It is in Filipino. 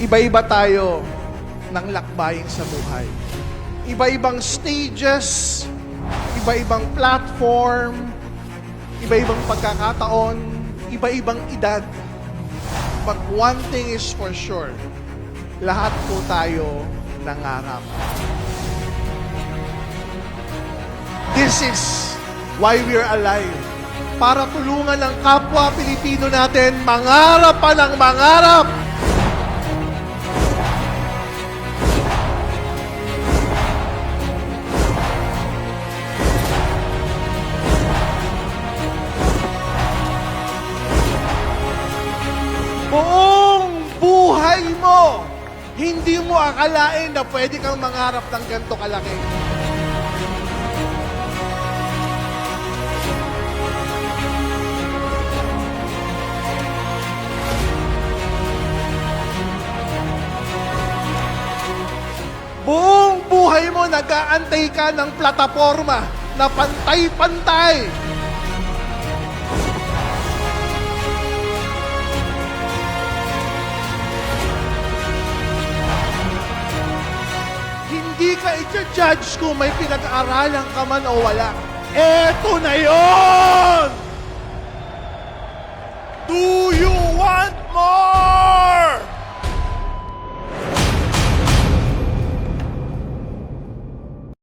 Iba-iba tayo ng lakbayin sa buhay. Iba-ibang stages, iba-ibang platform, iba-ibang pagkakataon, iba-ibang edad. But one thing is for sure, lahat po tayo nangarap. This is why we're alive. Para tulungan ang kapwa Pilipino natin mangarap pa ng mangarap. Buong buhay mo, hindi mo akalain na pwede kang mangarap ng ganito kalaki. Buong buhay mo, nag-aantay ka ng plataforma na pantay-pantay. Hindi ka i-judge kung may pinag-aaralan ka man o wala. Eto na yon!